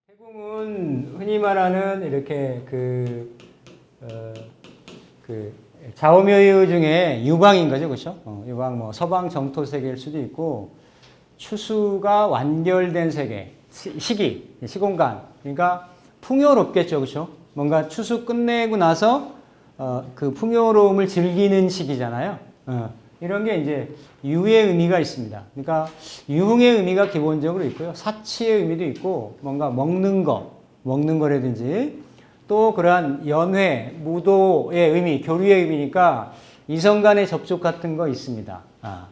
태궁은 흔히 말하는 이렇게 좌우묘유 중에 유방인 거죠, 그렇죠? 유방 뭐 서방 정토 세계일 수도 있고 추수가 완결된 세계, 시기, 시공간. 그러니까 풍요롭겠죠, 그렇죠? 뭔가 추수 끝내고 나서 그 풍요로움을 즐기는 시기잖아요. 이런 게 이제 유의 의미가 있습니다. 그러니까 유흥의 의미가 기본적으로 있고요. 사치의 의미도 있고 뭔가 먹는 거라든지 또 그러한 연회, 무도의 의미, 교류의 의미니까 이성 간의 접촉 같은 거 있습니다.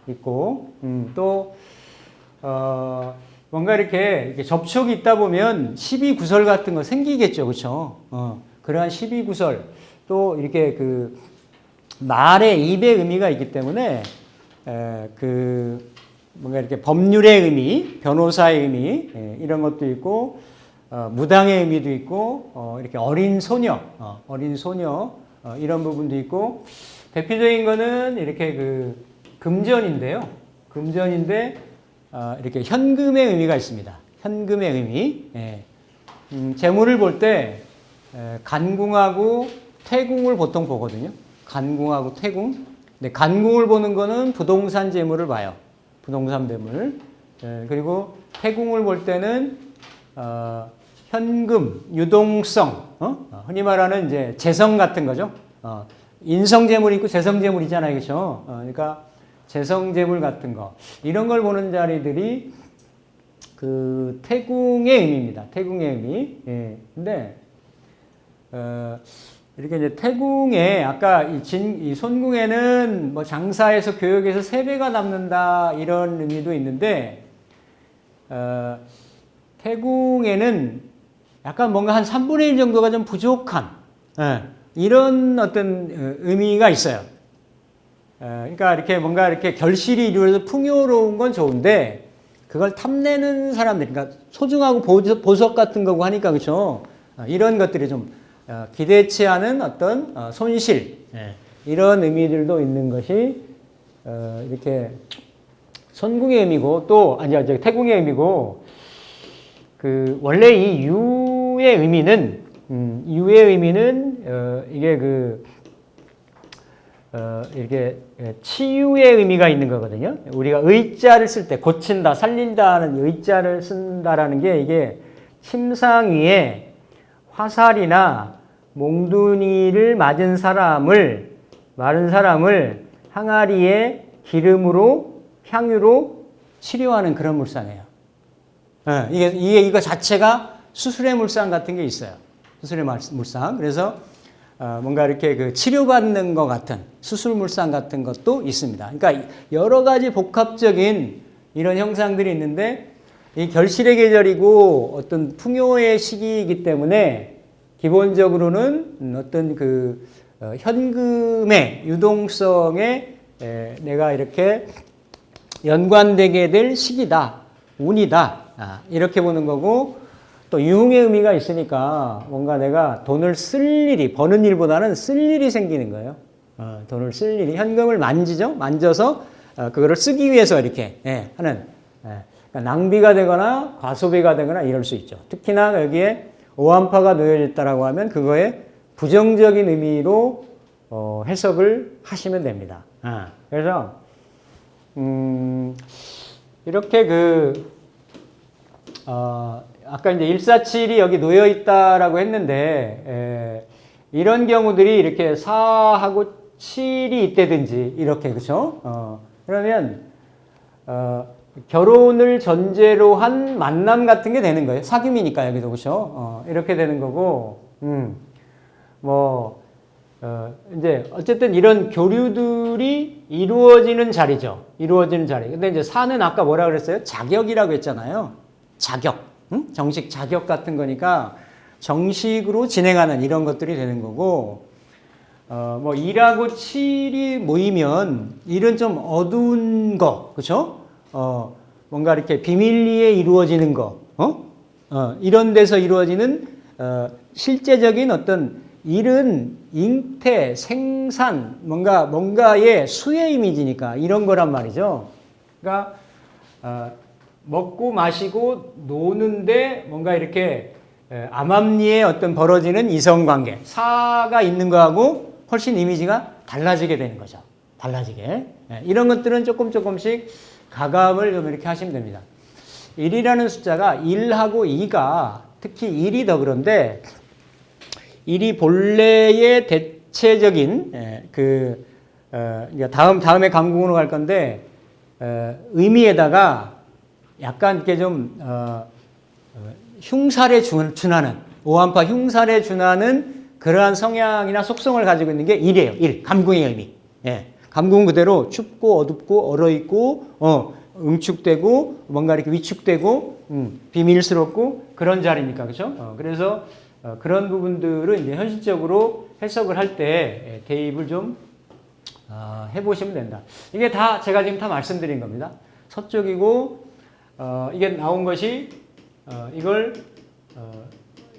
있고 또 뭔가 이렇게 접촉이 있다 보면 시비구설 같은 거 생기겠죠, 그렇죠? 그러한 시비구설 또 이렇게 그 말의 입의 의미가 있기 때문에 뭔가 이렇게 법률의 의미, 변호사의 의미 이런 것도 있고 무당의 의미도 있고 이렇게 어린 소녀 이런 부분도 있고 대표적인 거는 이렇게 그 금전인데요. 금전인데 이렇게 현금의 의미가 있습니다. 현금의 의미. 재물을 볼 때 간궁하고 태궁을 보통 보거든요. 간궁하고 태궁. 근데 간궁을 보는 거는 부동산 재물을 봐요. 부동산 재물. 그리고 태궁을 볼 때는 현금, 유동성, 흔히 말하는 이제 재성 같은 거죠. 인성 재물이 있고 재성 재물이 있잖아요, 그렇죠? 그러니까 재성 재물 같은 거 이런 걸 보는 자리들이 그 태궁의 의미입니다. 태궁의 의미. 근데 이렇게 이제 태궁에 아까 이 손궁에는 뭐 장사에서 교역에서 3배가 남는다 이런 의미도 있는데 태궁에는 약간 뭔가 한 3분의 1 정도가 좀 부족한 이런 어떤 의미가 있어요. 그러니까 이렇게 뭔가 이렇게 결실이 이루어져서 풍요로운 건 좋은데 그걸 탐내는 사람들, 그러니까 소중하고 보석 같은 거고 하니까 그렇죠. 이런 것들이 좀 기대치 않은 어떤 손실 이런 의미들도 있는 것이 이렇게 손궁의 의미고 또 태궁의 의미고 그 원래 이 유의 의미는 이게 이렇게 치유의 의미가 있는 거거든요. 우리가 의자를 쓸 때 고친다, 살린다는 의자를 쓴다라는 게 이게 침상 위에 화살이나 몽둥이를 마른 사람을 항아리에 기름으로 향유로 치료하는 그런 물상이에요. 이거 자체가 수술의 물상 같은 게 있어요. 수술의 물상. 그래서 뭔가 이렇게 그 치료받는 것 같은 수술 물상 같은 것도 있습니다. 그러니까 여러 가지 복합적인 이런 형상들이 있는데 이 결실의 계절이고 어떤 풍요의 시기이기 때문에 기본적으로는 어떤 그 현금의 유동성에 내가 이렇게 연관되게 될 시기다, 운이다 이렇게 보는 거고 또 유흥의 의미가 있으니까 뭔가 내가 돈을 쓸 일이 버는 일보다는 쓸 일이 생기는 거예요. 돈을 쓸 일이 현금을 만져서 그거를 쓰기 위해서 이렇게 하는 그러니까 낭비가 되거나 과소비가 되거나 이럴 수 있죠. 특히나 여기에 오한파가 놓여 있다라고 하면 그거에 부정적인 의미로 해석을 하시면 됩니다. 그래서 이렇게 아까 이제 147이 여기 놓여 있다라고 했는데 이런 경우들이 이렇게 4하고 7이 있다든지 이렇게 그렇죠? 그러면 결혼을 전제로 한 만남 같은 게 되는 거예요. 사귐이니까 여기도 그렇죠? 이렇게 되는 거고 이제 어쨌든 이런 교류들이 이루어지는 자리죠. 이루어지는 자리. 근데 이제 사는 아까 뭐라 그랬어요? 자격이라고 했잖아요. 자격. 정식 자격 같은 거니까 정식으로 진행하는 이런 것들이 되는 거고, 1하고 7이 모이면 일은 좀 어두운 거, 그쵸? 뭔가 이렇게 비밀리에 이루어지는 거, 이런 데서 이루어지는 실제적인 어떤 일은 잉태, 생산, 뭔가의 수의 이미지니까 이런 거란 말이죠. 그러니까 먹고 마시고 노는데 뭔가 이렇게 암암리에 어떤 벌어지는 이성관계, 사가 있는 거하고 훨씬 이미지가 달라지게 되는 거죠. 달라지게. 이런 것들은 조금씩 가감을 좀 이렇게 하시면 됩니다. 1이라는 숫자가 1하고 2가 특히 1이 더 그런데 1이 본래의 대체적인 다음에 강국으로 갈 건데 의미에다가 약간 이렇게 좀 흉살에 준하는 오한파 흉살에 준하는 그러한 성향이나 속성을 가지고 있는 게 1이에요. 1. 감궁의 의미. 예. 감궁은 그대로 춥고 어둡고 얼어있고 응축되고 뭔가 이렇게 위축되고 비밀스럽고 그런 자리니까 그렇죠? 그래서 그런 부분들은 이제 현실적으로 해석을 할 때 대입을 좀 해보시면 된다. 이게 다 제가 지금 다 말씀드린 겁니다. 서쪽이고 이게 나온 것이 이걸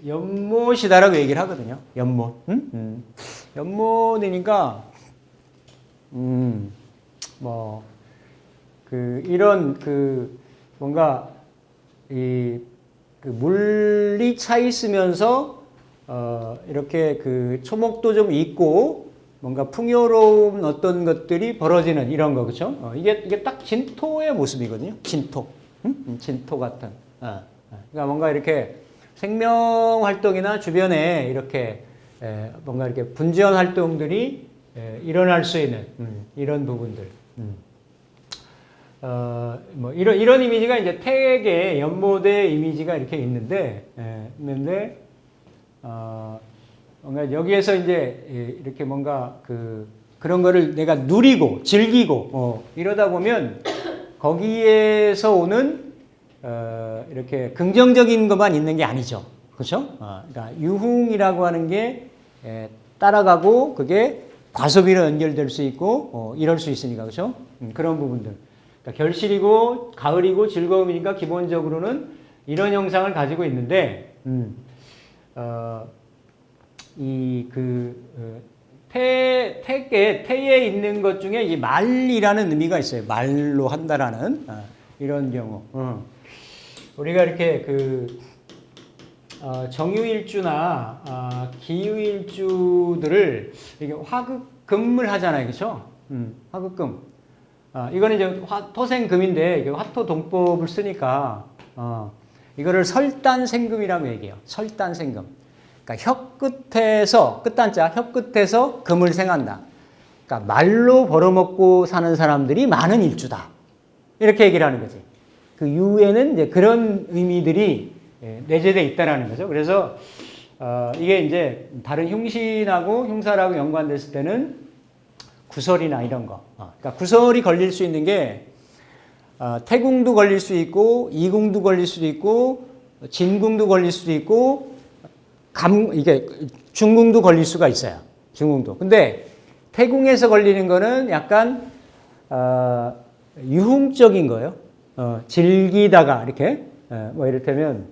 연못이다라고 얘기를 하거든요. 연못. 연못이니까 이런 뭔가 물이 차 있으면서 이렇게 초목도 좀 있고 뭔가 풍요로운 어떤 것들이 벌어지는 이런 거 그렇죠? 이게 딱 진토의 모습이거든요. 진토, 진토 같은. 그러니까 뭔가 이렇게 생명 활동이나 주변에 이렇게 뭔가 이렇게 분지원 활동들이 일어날 수 있는 이런 부분들. 이런 이미지가 이제 태의 연못의 이미지가 이렇게 있는데, 뭔가 여기에서 이제 이렇게 뭔가 그런 거를 내가 누리고 즐기고, 이러다 보면 거기에서 오는, 이렇게 긍정적인 것만 있는 게 아니죠. 그렇죠? 그러니까 유흥이라고 하는 게 따라가고 그게 과소비로 연결될 수 있고, 이럴 수 있으니까, 그렇죠? 그런 부분들. 그러니까 결실이고 가을이고 즐거움이니까 기본적으로는 이런 형상을 가지고 있는데 태에 있는 것 중에 이 말이라는 의미가 있어요. 말로 한다라는 이런 경우. 우리가 이렇게 정유일주나 기유일주들을 이게 화극금을 하잖아요, 그렇죠? 화극금. 이거는 이제 토생금인데 화토동법을 쓰니까 이거를 설단생금이라고 얘기해요. 설단생금. 그러니까 혀 끝에서 금을 생한다. 그러니까 말로 벌어먹고 사는 사람들이 많은 일주다. 이렇게 얘기를 하는 거지. 그 유에는 이제 그런 의미들이 내재되어 있다라는 거죠. 그래서 이게 이제 다른 흉신하고 흉사라고 연관됐을 때는 구설이나 이런 거. 그러니까 구설이 걸릴 수 있는 게 태궁도 걸릴 수 있고 이궁도 걸릴 수도 있고 진궁도 걸릴 수도 있고 이게 중궁도 걸릴 수가 있어요. 중궁도. 근데 태궁에서 걸리는 거는 약간 유흥적인 거예요. 즐기다가 이렇게 뭐 이를테면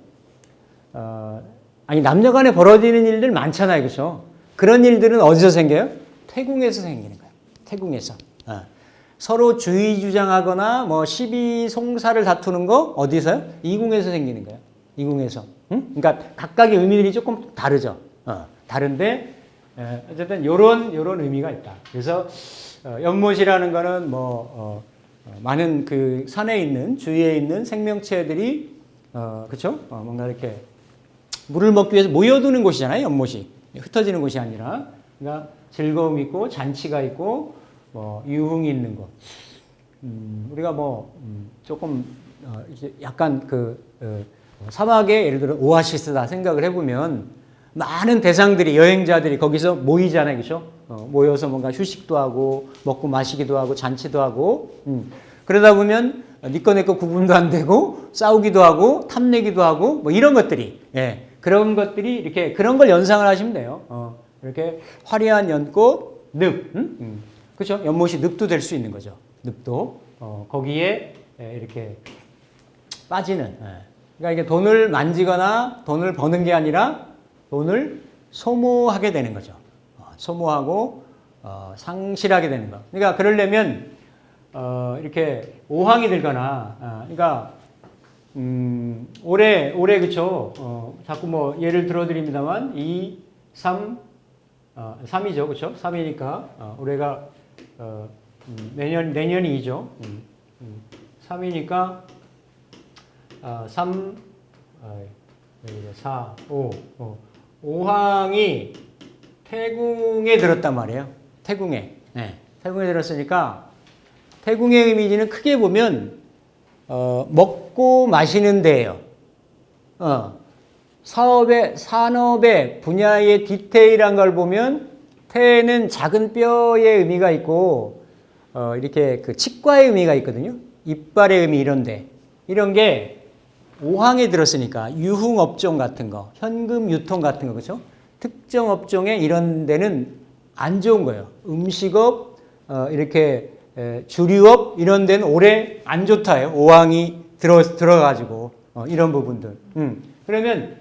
남녀간에 벌어지는 일들 많잖아요, 그렇죠? 그런 일들은 어디서 생겨요? 태궁에서 생기는 거예요. 태궁에서. 서로 주의 주장하거나 뭐 시비 송사를 다투는 거 어디서요? 이궁에서 생기는 거예요. 이궁에서. 그러니까 각각의 의미들이 조금 다르죠. 다른데 어쨌든 요런 의미가 있다. 그래서 연못이라는 거는 많은 산에 있는 주위에 있는 생명체들이 그렇죠? 뭔가 이렇게 물을 먹기 위해서 모여드는 곳이잖아요. 연못이 흩어지는 곳이 아니라. 그러니까 즐거움 있고 잔치가 있고 유흥이 있는 곳. 우리가 조금 약간 사막에 예를 들어 오아시스다 생각을 해보면 많은 대상들이 여행자들이 거기서 모이잖아요, 그렇죠? 모여서 뭔가 휴식도 하고 먹고 마시기도 하고 잔치도 하고 그러다 보면 니꺼 내꺼 구분도 안 되고 싸우기도 하고 탐내기도 하고 뭐 이런 것들이 그런 것들이 이렇게 그런 걸 연상을 하시면 돼요. 이렇게 화려한 연꽃 늪, 그렇죠? 연못이 늪도 될 수 있는 거죠. 늪도 거기에 이렇게 빠지는. 그러니까 이게 돈을 만지거나 돈을 버는 게 아니라 돈을 소모하게 되는 거죠. 소모하고 상실하게 되는 거. 그러니까 그러려면 이렇게 오항이 들거나 그러니까 올해 그쵸? 자꾸 뭐 예를 들어드립니다만 2, 3, 3이죠, 그쵸? 3이니까 올해가 내년이 2죠. 3이니까 3, 4, 5, 5항이 태궁에 들었단 말이에요. 태궁에. 네. 태궁에 들었으니까 태궁의 이미지는 크게 보면 먹고 마시는 데예요. 산업의 분야의 디테일한 걸 보면 태는 작은 뼈의 의미가 있고 이렇게 그 치과의 의미가 있거든요. 이빨의 의미 이런데 이런 게 오항에 들었으니까 유흥업종 같은 거, 현금 유통 같은 거 그렇죠? 특정 업종에 이런 데는 안 좋은 거예요. 음식업, 이렇게 주류업 이런 데는 올해 안 좋다요. 오항이 들어가지고 이런 부분들. 그러면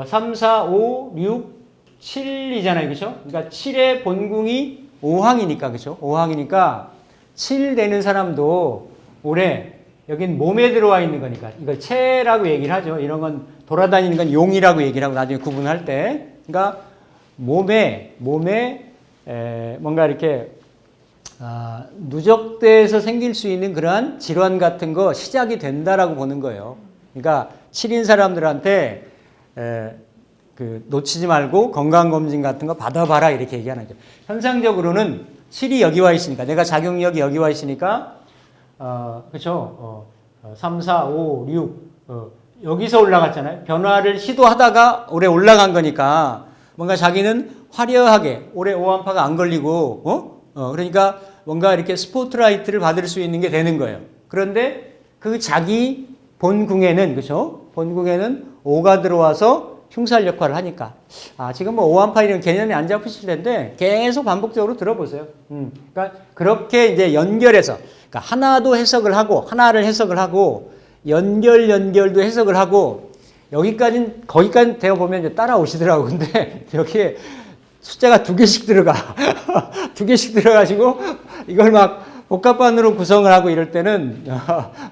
3, 4, 5, 6, 7이잖아요. 그렇죠? 그러니까 7의 본궁이 5항이니까 그렇죠? 5항이니까 7 되는 사람도 올해 여긴 몸에 들어와 있는 거니까 이걸 체라고 얘기를 하죠. 이런 건 돌아다니는 건 용이라고 얘기를 하고 나중에 구분할 때 그러니까 몸에 뭔가 이렇게 누적돼서 생길 수 있는 그러한 질환 같은 거 시작이 된다라고 보는 거예요. 그러니까 7인 사람들한테 그 놓치지 말고 건강검진 같은 거 받아봐라 이렇게 얘기하는 거죠. 현상적으로는 7이 여기 와 있으니까 내가 작용력이 여기 와 있으니까 그렇죠. 3, 4, 5, 6 여기서 올라갔잖아요. 변화를 시도하다가 올해 올라간 거니까 뭔가 자기는 화려하게 올해 오한파가 안 걸리고 그러니까 뭔가 이렇게 스포트라이트를 받을 수 있는 게 되는 거예요. 그런데 그 자기 본궁에는 그렇죠? 본궁에는 5가 들어와서 흉살 역할을 하니까 지금 뭐 오한파 이런 개념이 안 잡히실 텐데 계속 반복적으로 들어보세요. 그러니까 그렇게 이제 연결해서 그러니까 하나도 해석을 하고 하나를 해석을 하고 연결도 해석을 하고 거기까지 되어 보면 이제 따라오시더라고. 근데 여기에 숫자가 2개씩 들어가. 2개씩 들어가지고 이걸 막 복합반으로 구성을 하고 이럴 때는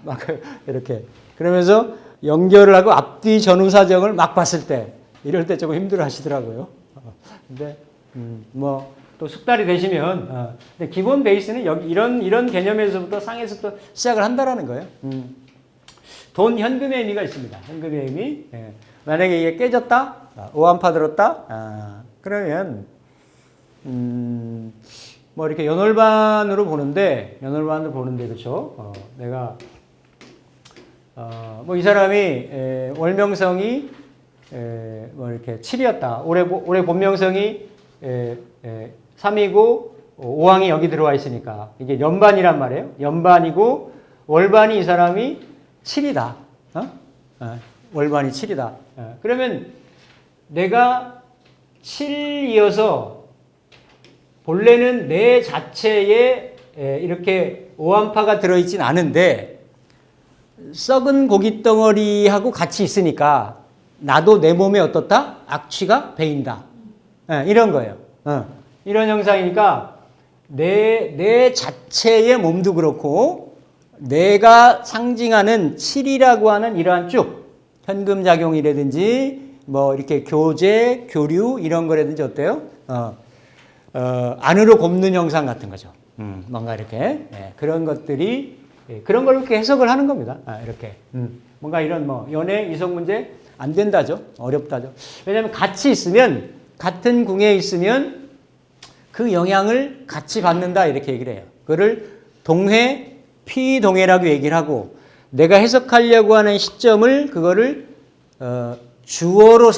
막 이렇게 그러면서 연결을 하고 앞뒤 전후 사정을 막 봤을 때 이럴 때 조금 힘들어 하시더라고요. 근데 뭐 또 숙달이 되시면 근데 기본 베이스는 여기 이런 개념에서부터 상에서부터 시작을 한다라는 거예요. 돈 현금의 의미가 있습니다. 현금의 의미. 만약에 이게 깨졌다, 오한파 들었다, 그러면 뭐 이렇게 연월반으로 보는데 그렇죠. 내가 뭐 이 사람이 월명성이 뭐 이렇게 7이었다. 올해 본명성이 3이고 5항이 여기 들어와 있으니까 이게 연반이란 말이에요. 연반이고 월반이 이 사람이 7이다. 월반이 7이다. 그러면 내가 7이어서 본래는 내 자체에 이렇게 오한파가 들어있진 않은데 썩은 고깃덩어리하고 같이 있으니까 나도 내 몸에 어떻다? 악취가 배인다. 이런 거예요. 이런 형상이니까 내 자체의 몸도 그렇고 내가 상징하는 7이라고 하는 이러한 쭉 현금작용이라든지 뭐 이렇게 교제, 교류 이런 거라든지 어때요? 안으로 곱는 형상 같은 거죠. 뭔가 이렇게 그런 것들이 그런 걸 이렇게 해석을 하는 겁니다. 이렇게 뭔가 이런 뭐 연애 이성 문제 안 된다죠. 어렵다죠. 왜냐하면 같이 있으면 같은 궁에 있으면 그 영향을 같이 받는다 이렇게 얘기를 해요. 그거를 동해, 피동해라고 얘기를 하고 내가 해석하려고 하는 시점을 그거를 주어로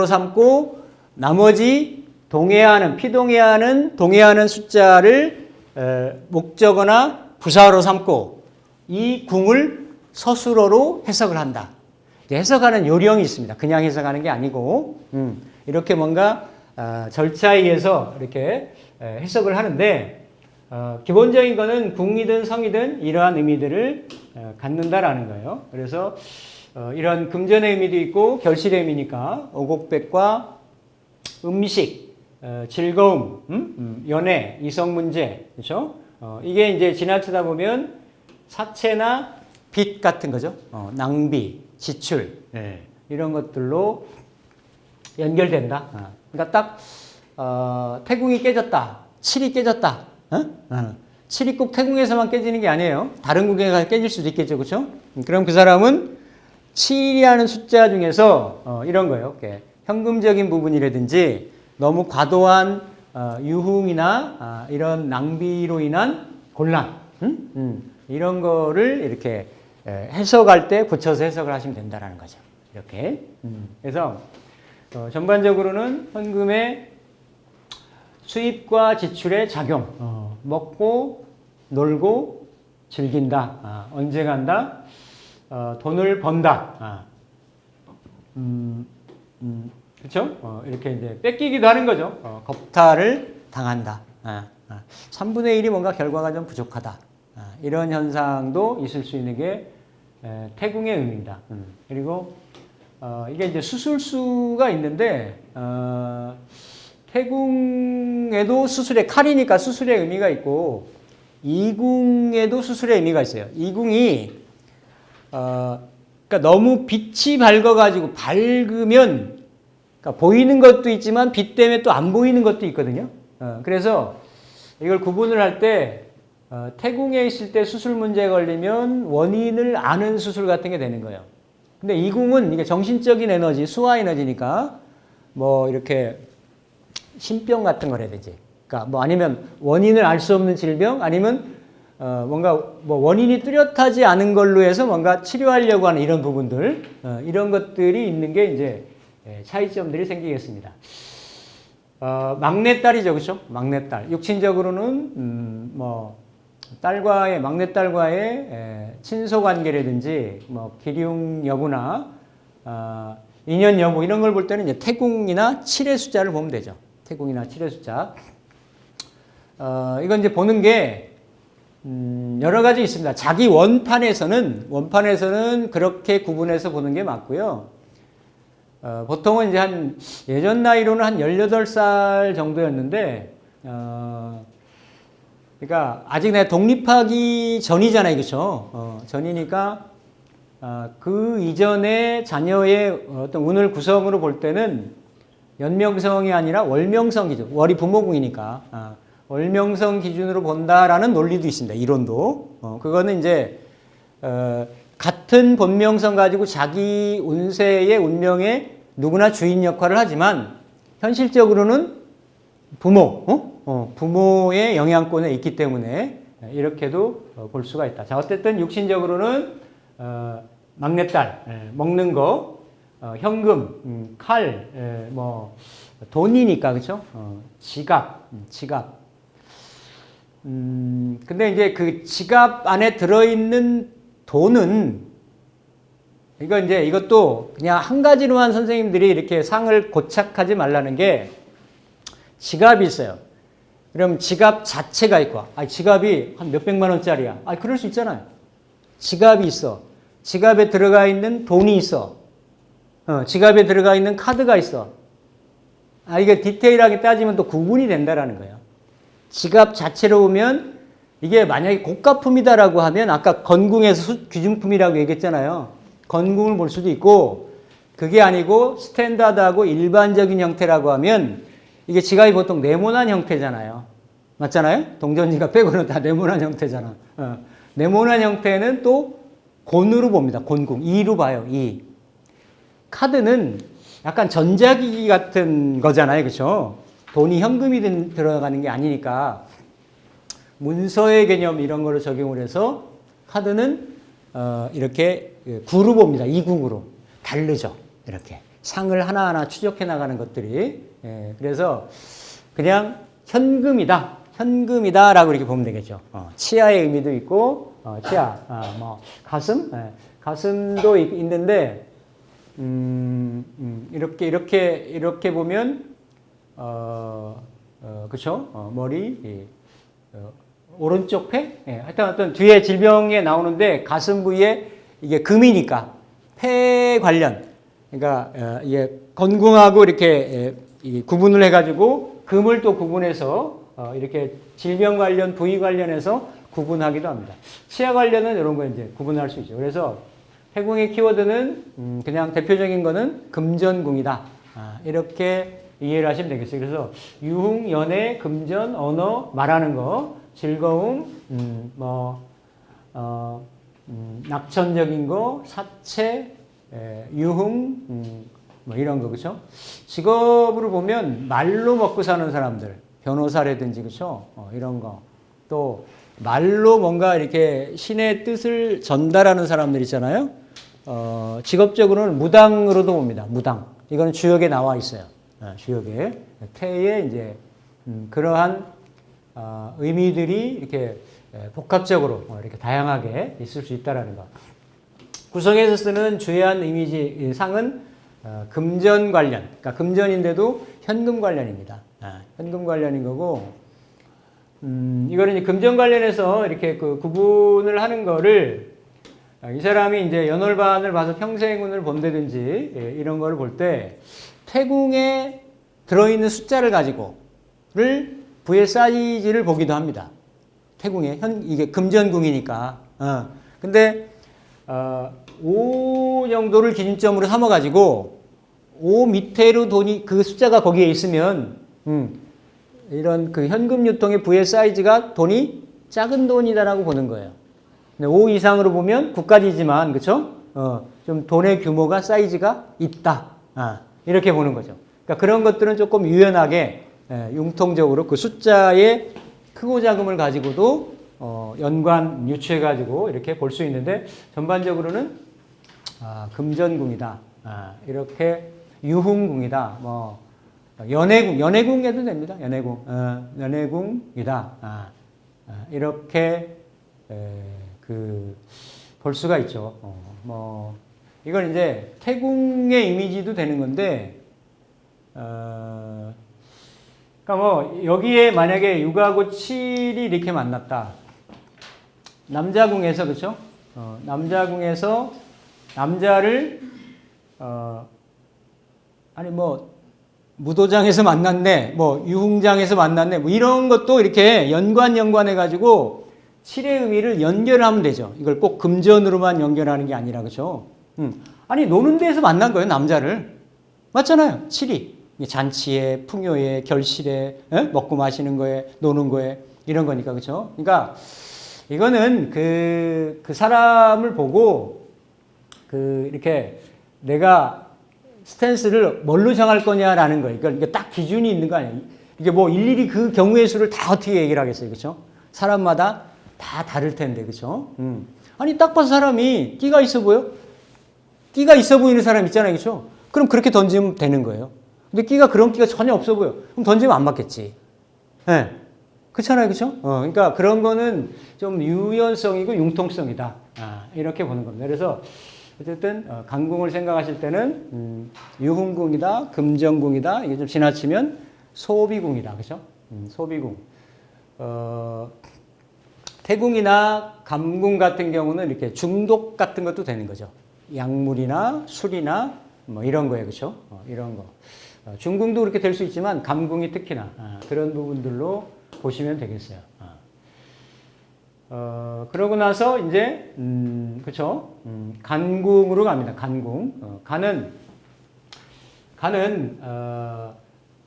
삼고 나머지 동해하는 숫자를 목적어나 부사로 삼고 이 궁을 서술어로 해석을 한다. 해석하는 요령이 있습니다. 그냥 해석하는 게 아니고 이렇게 뭔가 절차에 의해서 이렇게 해석을 하는데 기본적인 거는 궁이든 성이든 이러한 의미들을 갖는다라는 거예요. 그래서 이런 금전의 의미도 있고 결실의 의미니까 오곡백과 음식, 즐거움, 연애, 이성 문제, 그렇죠? 이게 이제 지나치다 보면 사채나 빚 같은 거죠. 낭비, 지출, 이런 것들로 연결된다. 그러니까 딱 태궁이 깨졌다, 칠이 깨졌다. 7이 꼭 태궁에서만 깨지는 게 아니에요. 다른 궁에 가서 깨질 수도 있겠죠, 그렇죠? 그럼 그 사람은 7이라는 숫자 중에서 이런 거예요. 현금적인 부분이라든지 너무 과도한 유흥이나 이런 낭비로 인한 곤란, 이런 거를 이렇게 해석할 때 고쳐서 해석을 하시면 된다라는 거죠. 이렇게. 그래서 전반적으로는 현금의 수입과 지출의 작용, 먹고 놀고 즐긴다, 언제 간다, 돈을 번다, 그렇죠? 이렇게 이제 뺏기기도 하는 거죠. 겁탈을 당한다. 3분의 1이 뭔가 결과가 좀 부족하다. 이런 현상도 있을 수 있는 게 태궁의 의미입니다. 그리고 이게 이제 수술수가 있는데 태궁에도 수술의 칼이니까 수술의 의미가 있고 이궁에도 수술의 의미가 있어요. 이궁이 그러니까 너무 빛이 밝아가지고 밝으면 그러니까 보이는 것도 있지만 빛 때문에 또 안 보이는 것도 있거든요. 그래서 이걸 구분을 할 때 태궁에 있을 때 수술 문제에 걸리면 원인을 아는 수술 같은 게 되는 거예요. 근데 이궁은 이게 정신적인 에너지, 수화 에너지니까 뭐 이렇게 신병 같은 거라든지, 그러니까 뭐 아니면 원인을 알 수 없는 질병, 아니면 뭔가 뭐 원인이 뚜렷하지 않은 걸로 해서 뭔가 치료하려고 하는 이런 부분들, 이런 것들이 있는 게 이제 차이점들이 생기겠습니다. 막내딸이죠, 그렇죠? 막내딸. 육친적으로는 뭐 딸과의 막내딸과의 친소 관계라든지 뭐 기륭 여부나 인연 여부 이런 걸 볼 때는 이제 태궁이나 칠의 숫자를 보면 되죠. 태궁이나 칠의 숫자. 이건 이제 보는 게 여러 가지 있습니다. 자기 원판에서는 그렇게 구분해서 보는 게 맞고요. 보통은 이제 한 예전 나이로는 한 18살 정도였는데 그러니까 아직 내가 독립하기 전이잖아요, 그렇죠? 전이니까 그 이전에 자녀의 어떤 운을 구성으로 볼 때는 연명성이 아니라 월명성 기준, 월이 부모궁이니까 월명성 기준으로 본다라는 논리도 있습니다. 이론도. 그거는 이제 같은 본명성 가지고 자기 운세의 운명에 누구나 주인 역할을 하지만 현실적으로는 부모의 영향권에 있기 때문에 이렇게도 볼 수가 있다. 자, 어쨌든 육신적으로는 막내딸, 먹는 거, 현금, 칼, 뭐 돈이니까 그렇죠? 지갑. 근데 이제 그 지갑 안에 들어있는 돈은 이것도 그냥 한 가지로만 선생님들이 이렇게 상을 고착하지 말라는 게 지갑이 있어요. 그럼 지갑 자체가 있고, 지갑이 한 몇백만 원짜리야. 그럴 수 있잖아요. 지갑이 있어. 지갑에 들어가 있는 돈이 있어. 지갑에 들어가 있는 카드가 있어. 이게 디테일하게 따지면 또 구분이 된다라는 거예요. 지갑 자체로 보면 이게 만약에 고가품이다라고 하면 아까 건궁에서 귀중품이라고 얘기했잖아요. 건궁을 볼 수도 있고 그게 아니고 스탠다드하고 일반적인 형태라고 하면 이게 지갑이 보통 네모난 형태잖아요. 맞잖아요? 동전지갑 빼고는 다 네모난 형태잖아. 네모난 형태는 또 곤으로 봅니다. 곤궁. 2로 봐요. 2. 카드는 약간 전자기기 같은 거잖아요. 그렇죠? 돈이 현금이 들어가는 게 아니니까 문서의 개념 이런 거를 적용을 해서 카드는 이렇게 9로 봅니다. 2궁으로. 다르죠. 이렇게. 상을 하나하나 추적해 나가는 것들이. 그래서 그냥 현금이다라고 이렇게 보면 되겠죠. 치아의 의미도 있고, 치아, 뭐 가슴, 가슴도 있는데 이렇게 보면 그렇죠? 머리, 오른쪽 폐, 하여튼 어떤 뒤에 질병에 나오는데 가슴 부위에 이게 금이니까 폐 관련, 그러니까 이게 건궁하고 이렇게 구분을 해가지고 금을 또 구분해서 이렇게 질병 관련, 부위 관련해서 구분하기도 합니다. 치아 관련은 이런 거 이제 구분할 수 있죠. 그래서 태궁의 키워드는 그냥 대표적인 거는 금전궁이다. 이렇게 이해를 하시면 되겠어요. 그래서 유흥, 연애, 금전, 언어, 말하는 거, 즐거움, 낙천적인 거, 사채, 유흥, 뭐 이런 거, 그렇죠? 직업으로 보면 말로 먹고 사는 사람들, 변호사라든지, 그렇죠? 이런 거. 또 말로 뭔가 이렇게 신의 뜻을 전달하는 사람들 있잖아요. 직업적으로는 무당으로도 봅니다. 무당. 이거는 주역에 나와 있어요. 주역에. 태에 이제 그러한 의미들이 이렇게 복합적으로 이렇게 다양하게 있을 수 있다라는 것. 구성에서 쓰는 주요한 이미지 상은 금전 관련, 그러니까 금전인데도 현금 관련입니다. 현금 관련인 거고, 이거는 이제 금전 관련해서 이렇게 그 구분을 하는 거를 이 사람이 이제 연월반을 봐서 평생운을 본다든지 이런 거를 볼 때 태궁에 들어있는 숫자를 가지고를 부의 사이즈를 보기도 합니다. 태궁에 이게 금전궁이니까. 근데 5 정도를 기준점으로 삼아가지고 5 밑에로 돈이 그 숫자가 거기에 있으면 이런 그 현금 유통의 부의 사이즈가 돈이 작은 돈이다라고 보는 거예요. 5 이상으로 보면 9까지지만 그렇죠? 좀 돈의 규모가 사이즈가 있다. 이렇게 보는 거죠. 그러니까 그런 것들은 조금 유연하게 융통적으로 그 숫자의 크고 작음을 가지고도 연관 유추해가지고 이렇게 볼 수 있는데 전반적으로는 금전궁이다. 이렇게 유흥궁이다. 뭐 연애궁 해도 됩니다. 연애궁이다. 이렇게 볼 수가 있죠. 뭐 이건 이제 태궁의 이미지도 되는 건데, 그러니까 뭐 여기에 만약에 6하고 7이 이렇게 만났다. 남자궁에서 그렇죠? 남자궁에서 남자를 아니 뭐 무도장에서 만났네, 뭐 유흥장에서 만났네, 뭐 이런 것도 이렇게 연관해 가지고 7의 의미를 연결하면 되죠. 이걸 꼭 금전으로만 연결하는 게 아니라 그렇죠? 아니 노는 데에서 만난 거예요, 남자를. 맞잖아요. 7이 잔치에, 풍요에, 결실에, 먹고 마시는 거에, 노는 거에 이런 거니까 그렇죠? 그러니까 이거는 그 사람을 보고 이렇게 내가 스탠스를 뭘로 정할 거냐라는 거예요. 그러니까 이게 딱 기준이 있는 거 아니에요. 이게 뭐 일일이 그 경우의 수를 다 어떻게 얘기를 하겠어요. 그렇죠? 사람마다 다 다를 텐데. 그렇죠? 아니 딱 봐서 사람이 끼가 있어 보여? 끼가 있어 보이는 사람 있잖아요. 그렇죠? 그럼 그렇게 던지면 되는 거예요. 근데 그런 끼가 전혀 없어 보여. 그럼 던지면 안 맞겠지. 네. 그렇잖아요. 그렇죠? 그러니까 그런 거는 좀 유연성이고 융통성이다. 이렇게 보는 겁니다. 그래서 어쨌든 간궁을 생각하실 때는 유흥궁이다, 금전궁이다. 이게 좀 지나치면 소비궁이다. 그렇죠? 소비궁. 태궁이나 감궁 같은 경우는 이렇게 중독 같은 것도 되는 거죠. 약물이나 술이나 뭐 이런 거예요. 그렇죠? 이런 거. 중궁도 그렇게 될 수 있지만 감궁이 특히나 그런 부분들로 보시면 되겠어요. 그러고 나서 이제 그렇죠? 간궁으로 갑니다. 간궁. 간은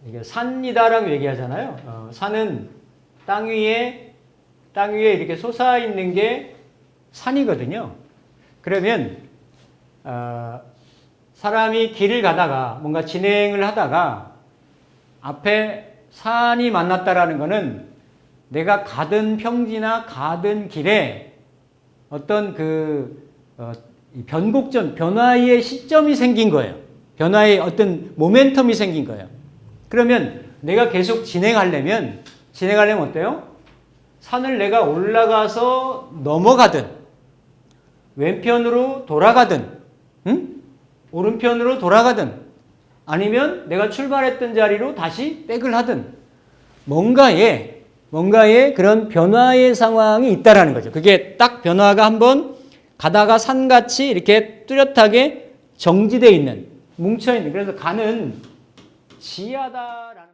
이게 산이다라고 얘기하잖아요. 산은 땅 위에 이렇게 솟아 있는 게 산이거든요. 그러면 사람이 길을 가다가 뭔가 진행을 하다가 앞에 산이 만났다라는 거는 내가 가던 평지나 가던 길에 어떤 변화의 시점이 생긴 거예요. 변화의 어떤 모멘텀이 생긴 거예요. 그러면 내가 계속 진행하려면 어때요? 산을 내가 올라가서 넘어가든, 왼편으로 돌아가든, 오른편으로 돌아가든, 아니면 내가 출발했던 자리로 다시 백을 하든, 뭔가에 그런 변화의 상황이 있다라는 거죠. 그게 딱 변화가 한번 가다가 산같이 이렇게 뚜렷하게 정지되어 있는, 뭉쳐 있는. 그래서 간은 지하다라는